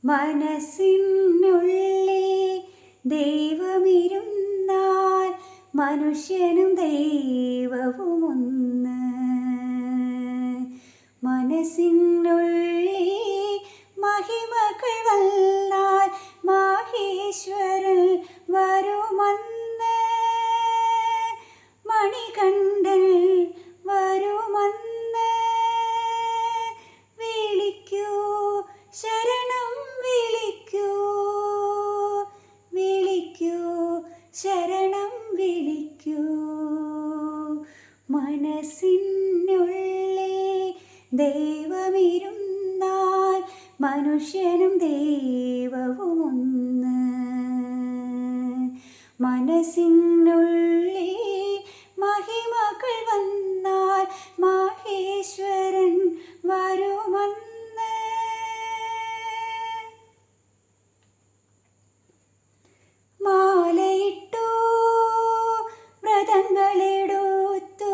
മനസ്സിനുള്ളിൽ ദൈവമിരുന്നാൽ മനുഷ്യനും ദൈവവുമൊന്ന്. മനസ്സിനുള്ളിൽ മഹിമകൾ വന്നാൽ മാഹേശ്വരൻ വരുമന്ന്. മണികണ്ഠൻ വരുമന്ന്. വിളിക്കൂ ശരണം വിളിക്കൂ, വിളിക്കൂ ശരണം വിളിക്കൂ. മനസ്സിനുള്ളിൽ ദൈവമിരുന്നാൽ മനുഷ്യനും ദൈവവുമൊന്ന്. മനസ്സിനുള്ളിൽ മഹിമകൾ വന്നാൽ മാഹേശ്വരൻ വരുമന്ന്. മാലയിട്ടു വ്രതങ്ങളെടുത്തു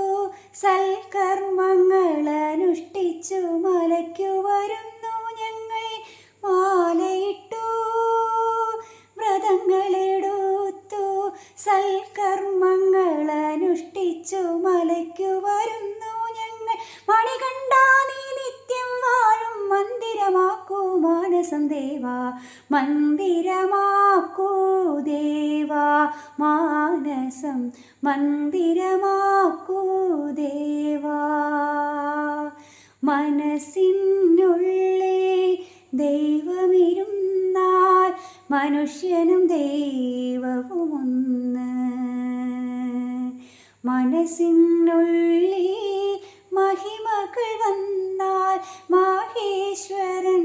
സൽക്കർമ്മങ്ങൾ അനുഷ്ഠിച്ചു മലയ്ക്കു വരുന്നു ഞങ്ങൾ. മാലയിട്ടു വ്രതങ്ങളെടുത്തു സൽക്കർമ്മങ്ങൾ അനുഷ്ഠിച്ചു മലയ്ക്കു വരുന്നു ഞങ്ങൾ. മണികണ്ഠാ നീ നിത്യം വാഴും മന്ദിരമാക്കൂ മാനസം ദേവാ, മന്ദിരമാക്കൂ ദേവാ മാനസം, മന്ദിരമാക്കൂ ദേവാ. മനസ്സിനുള്ളിൽ ദൈവമിരുന്നാൽ മനുഷ്യനും ദൈവവുമൊന്ന്. മനസ്സിനുള്ളിൽ മഹിമകൾ വന്നാൽ മാഹേശ്വരൻ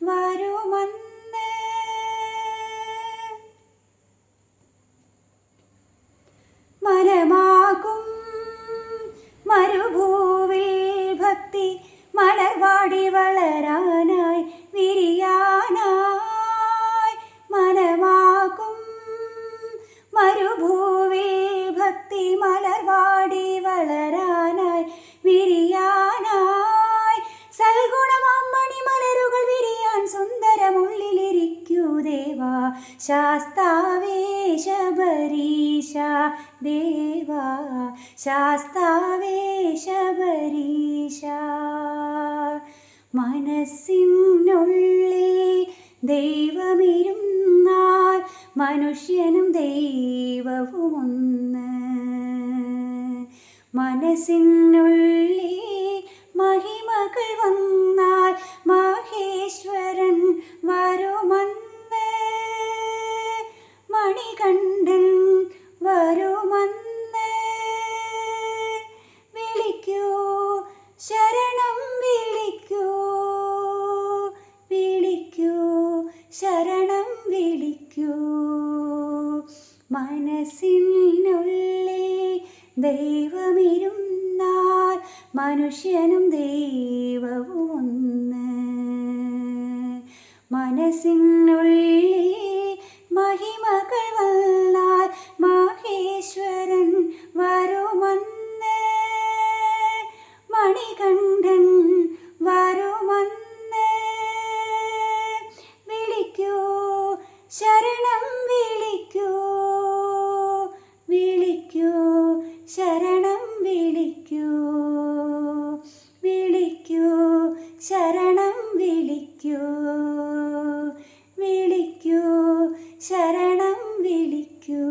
വരുമന്ന്. മനമാകും മരുഭൂവിൽ ഭക്തി മലർവാടി വളരാനായി വിരിയാനായി. മനമാകും മരുഭൂവിൽ ഭക്തി മലർവാടി വളരാനായി വിരിയാനായി. സൽഗുണമാമണി മലരുകൾ വിരിയാൻ സുന്ദരമുള്ളിലിരിക്കൂ ദേവാ, ശാസ്താവേ ശബരീശ ദേവാ, ശാസ്താവേ ശബരീശ. മനസ്സിനുള്ളിൽ ദൈവമിരുന്നാൽ മനുഷ്യനും ദൈവവുമൊന്ന്. മനസ്സിനുള്ളിൽ മഹിമകൾ വന്നാൽ മാഹേശ്വരൻ വരുമന്ന്. മണികണ്ഠൻ വരുമന്ന്. വിളിക്കൂ ശരണം വിളിക്കൂ, വിളിക്കൂ ശരണം വിളിക്കൂ. മനസ്സിനുള്ളിൽ ദൈവമിരുന്നാൽ മനുഷ്യനും ദൈവവുമൊന്ന്. മനസ്സിനുള്ളിൽ മഹിമകൾ വന്നാൽ മാഹേശ്വരൻ വരുമന്ന്. മണികണ്ഠൻ വരുമന്ന്. വിളിക്കൂ ശരണം വിളിക്കൂ, വിളിക്കൂ ശരണം വിളിക്കൂ, വിളിക്കൂ ശരണം വിളിക്കൂ, വിളിക്കൂ ശരണം വിളിക്കൂ.